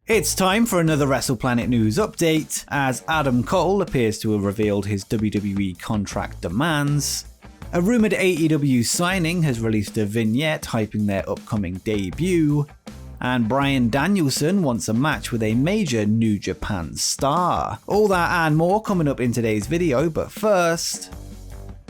It's time for another WrestlePlanet news update, as Adam Cole appears to have revealed his WWE contract demands. A rumoured AEW signing has released a vignette hyping their upcoming debut, and Bryan Danielson wants a match with a major New Japan star. All that and more coming up in today's video, but first,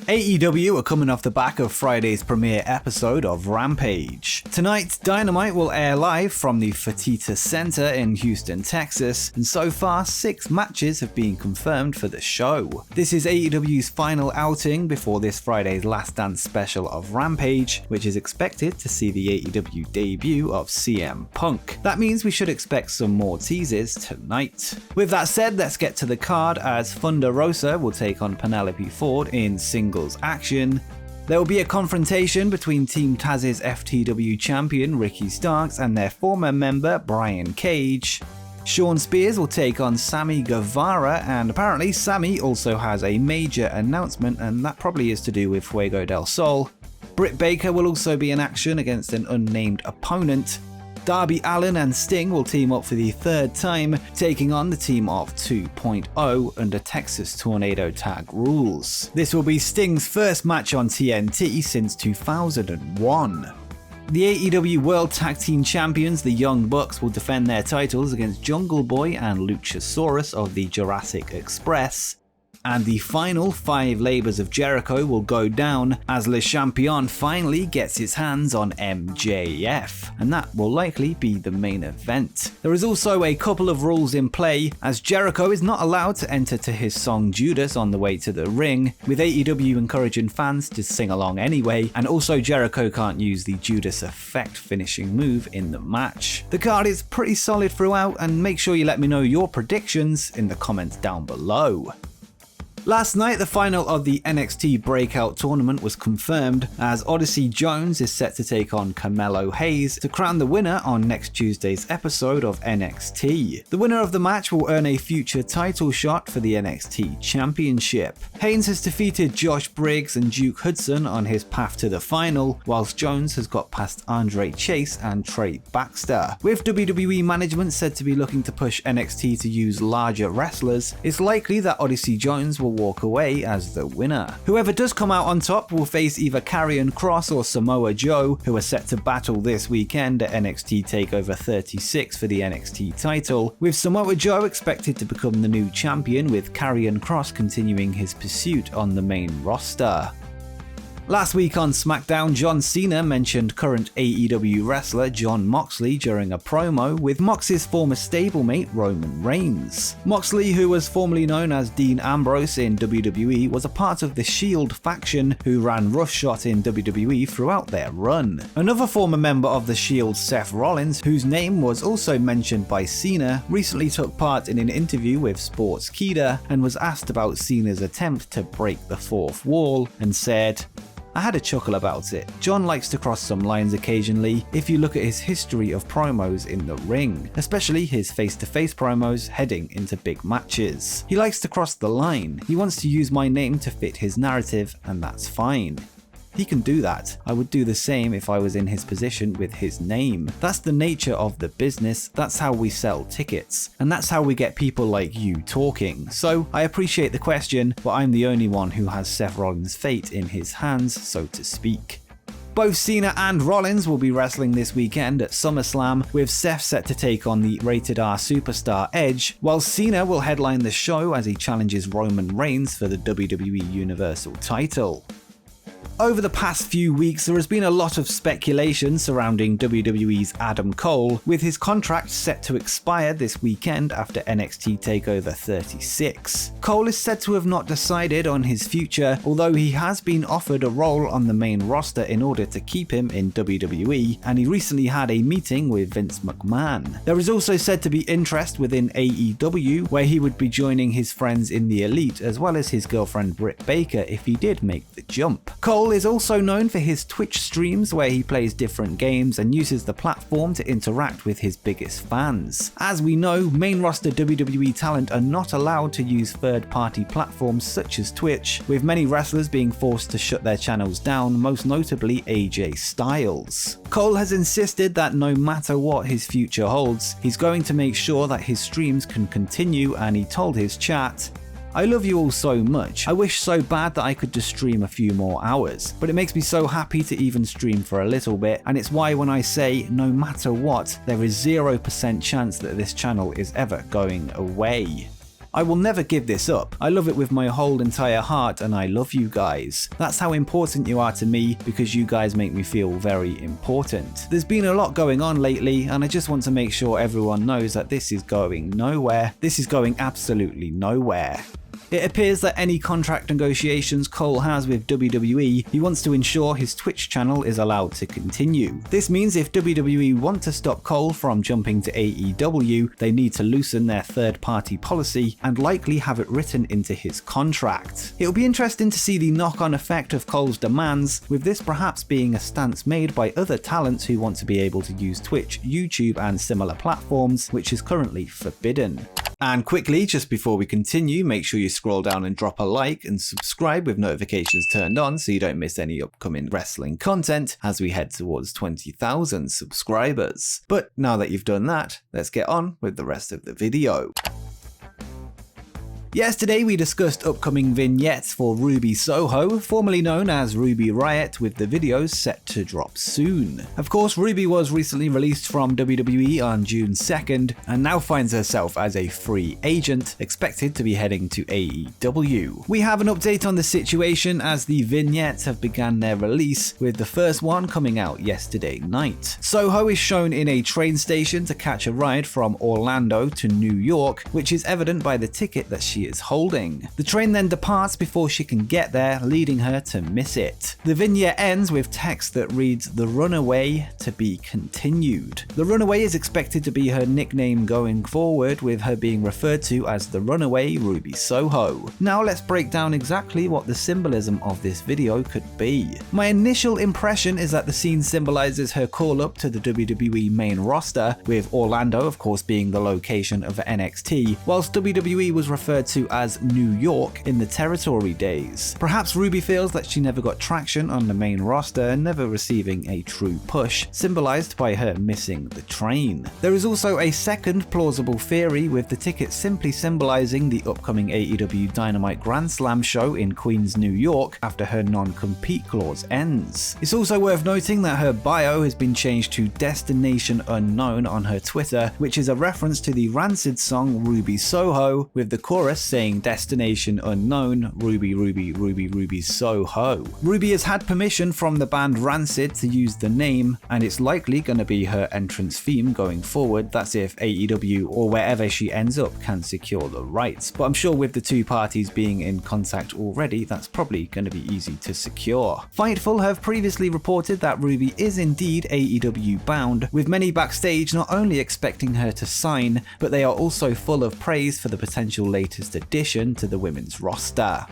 AEW are coming off the back of Friday's premiere episode of Rampage. Tonight's Dynamite will air live from the Fertitta Center in Houston, Texas, and so far 6 matches have been confirmed for the show. This is AEW's final outing before this Friday's Last Dance special of Rampage, which is expected to see the AEW debut of CM Punk. That means we should expect some more teases tonight. With that said, let's get to the card, as Thunder Rosa will take on Penelope Ford in singles action. There will be a confrontation between Team Taz's FTW champion Ricky Starks and their former member Brian Cage. Shawn Spears will take on Sammy Guevara, and apparently Sammy also has a major announcement, and that probably is to do with Fuego del Sol. Britt Baker will also be in action against an unnamed opponent. Darby Allin and Sting will team up for the 3rd time, taking on the team of 2.0 under Texas Tornado Tag rules. This will be Sting's first match on TNT since 2001. The AEW World Tag Team Champions, the Young Bucks, will defend their titles against Jungle Boy and Luchasaurus of the Jurassic Express. And the final 5 labors of Jericho will go down as Le Champion finally gets his hands on MJF, and that will likely be the main event. There is also a couple of rules in play, as Jericho is not allowed to enter to his song Judas on the way to the ring, with AEW encouraging fans to sing along anyway, and also Jericho can't use the Judas Effect finishing move in the match. The card is pretty solid throughout, and make sure you let me know your predictions in the comments down below. Last night, the final of the NXT Breakout Tournament was confirmed, as Odyssey Jones is set to take on Carmelo Hayes to crown the winner on next Tuesday's episode of NXT. The winner of the match will earn a future title shot for the NXT Championship. Hayes has defeated Josh Briggs and Duke Hudson on his path to the final, whilst Jones has got past Andre Chase and Trey Baxter. With WWE management said to be looking to push NXT to use larger wrestlers, it's likely that Odyssey Jones will walk away as the winner. Whoever does come out on top will face either Karrion Kross or Samoa Joe, who are set to battle this weekend at NXT TakeOver 36 for the NXT title, with Samoa Joe expected to become the new champion, with Karrion Kross continuing his pursuit on the main roster. Last week on SmackDown, John Cena mentioned current AEW wrestler Jon Moxley during a promo with Mox's former stablemate Roman Reigns. Moxley, who was formerly known as Dean Ambrose in WWE, was a part of the Shield faction who ran roughshod in WWE throughout their run. Another former member of the Shield, Seth Rollins, whose name was also mentioned by Cena, recently took part in an interview with Sportskeeda and was asked about Cena's attempt to break the 4th wall and said, "I had a chuckle about it. John likes to cross some lines occasionally if you look at his history of promos in the ring, especially his face-to-face promos heading into big matches. He likes to cross the line. He wants to use my name to fit his narrative, and that's fine. He can do that. I would do the same if I was in his position with his name. That's the nature of the business, that's how we sell tickets, and that's how we get people like you talking. So I appreciate the question, but I'm the only one who has Seth Rollins' fate in his hands, so to speak." Both Cena and Rollins will be wrestling this weekend at SummerSlam, with Seth set to take on the Rated R superstar Edge, while Cena will headline the show as he challenges Roman Reigns for the WWE Universal title. Over the past few weeks, there has been a lot of speculation surrounding WWE's Adam Cole, with his contract set to expire this weekend after NXT TakeOver 36. Cole is said to have not decided on his future, although he has been offered a role on the main roster in order to keep him in WWE, and he recently had a meeting with Vince McMahon. There is also said to be interest within AEW, where he would be joining his friends in the Elite, as well as his girlfriend Britt Baker if he did make the jump. Cole Cole is also known for his Twitch streams where he plays different games and uses the platform to interact with his biggest fans. As we know, main roster WWE talent are not allowed to use third-party platforms such as Twitch, with many wrestlers being forced to shut their channels down, most notably AJ Styles. Cole has insisted that no matter what his future holds, he's going to make sure that his streams can continue, and he told his chat, "I love you all so much. I wish so bad that I could just stream a few more hours, but it makes me so happy to even stream for a little bit, and it's why when I say no matter what, there is 0% chance that this channel is ever going away. I will never give this up. I love it with my whole entire heart and I love you guys. That's how important you are to me because you guys make me feel very important. There's been a lot going on lately and I just want to make sure everyone knows that this is going nowhere. This is going absolutely nowhere." It appears that any contract negotiations Cole has with WWE, he wants to ensure his Twitch channel is allowed to continue. This means if WWE want to stop Cole from jumping to AEW, they need to loosen their third-party policy and likely have it written into his contract. It'll be interesting to see the knock-on effect of Cole's demands, with this perhaps being a stance made by other talents who want to be able to use Twitch, YouTube and similar platforms, which is currently forbidden. And quickly, just before we continue, make sure you scroll down and drop a like and subscribe with notifications turned on so you don't miss any upcoming wrestling content as we head towards 20,000 subscribers. But now that you've done that, let's get on with the rest of the video. Yesterday we discussed upcoming vignettes for Ruby Soho, formerly known as Ruby Riott, with the videos set to drop soon. Of course, Ruby was recently released from WWE on June 2nd and now finds herself as a free agent, expected to be heading to AEW. We have an update on the situation as the vignettes have begun their release, with the first one coming out yesterday night. Soho is shown in a train station to catch a ride from Orlando to New York, which is evident by the ticket that she is holding. The train then departs before she can get there, leading her to miss it. The vignette ends with text that reads "The Runaway to be continued." The Runaway is expected to be her nickname going forward, with her being referred to as the Runaway Ruby Soho. Now let's break down exactly what the symbolism of this video could be. My initial impression is that the scene symbolizes her call up to the WWE main roster, with Orlando of course being the location of NXT, whilst WWE was referred to as New York in the territory days. Perhaps Ruby feels that she never got traction on the main roster, never receiving a true push, symbolized by her missing the train. There is also a second plausible theory, with the ticket simply symbolizing the upcoming AEW Dynamite Grand Slam show in Queens, New York, after her non-compete clause ends. It's also worth noting that her bio has been changed to Destination Unknown on her Twitter, which is a reference to the Rancid song Ruby Soho, with the chorus saying "Destination Unknown, Ruby, Ruby, Ruby, Ruby Soho." Ruby has had permission from the band Rancid to use the name, and it's likely going to be her entrance theme going forward. That's if AEW or wherever she ends up can secure the rights. But I'm sure with the two parties being in contact already, that's probably going to be easy to secure. Fightful have previously reported that Ruby is indeed AEW bound, with many backstage not only expecting her to sign, but they are also full of praise for the potential latest addition to the women's roster.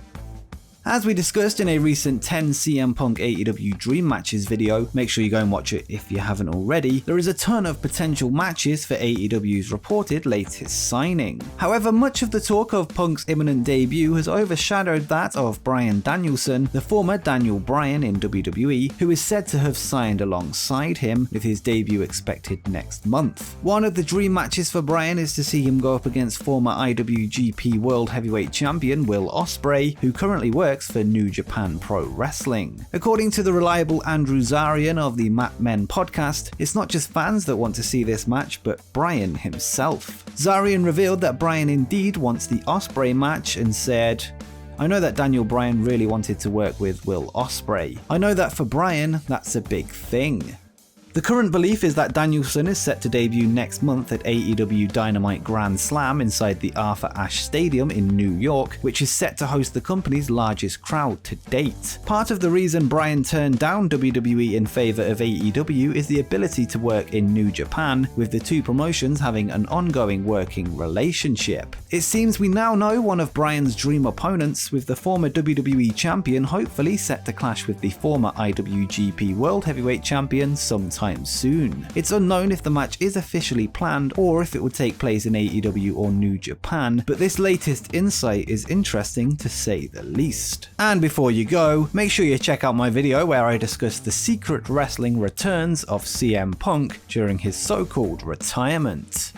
As we discussed in a recent 10 CM Punk AEW Dream Matches video, make sure you go and watch it if you haven't already, there is a ton of potential matches for AEW's reported latest signing. However, much of the talk of Punk's imminent debut has overshadowed that of Bryan Danielson, the former Daniel Bryan in WWE, who is said to have signed alongside him, with his debut expected next month. One of the dream matches for Bryan is to see him go up against former IWGP World Heavyweight Champion Will Ospreay, who currently works for New Japan Pro-Wrestling. According to the reliable Andrew Zarian of the Mat Men podcast, it's not just fans that want to see this match, but Bryan himself. Zarian revealed that Bryan indeed wants the Ospreay match and said, "I know that Daniel Bryan really wanted to work with Will Ospreay. I know that for Bryan, that's a big thing." The current belief is that Danielson is set to debut next month at AEW Dynamite Grand Slam inside the Arthur Ashe Stadium in New York, which is set to host the company's largest crowd to date. Part of the reason Bryan turned down WWE in favor of AEW is the ability to work in New Japan, with the two promotions having an ongoing working relationship. It seems we now know one of Bryan's dream opponents, with the former WWE champion hopefully set to clash with the former IWGP World Heavyweight Champion sometime soon. It's unknown if the match is officially planned or if it would take place in AEW or New Japan, but this latest insight is interesting to say the least. And before you go, make sure you check out my video where I discuss the secret wrestling returns of CM Punk during his so-called retirement.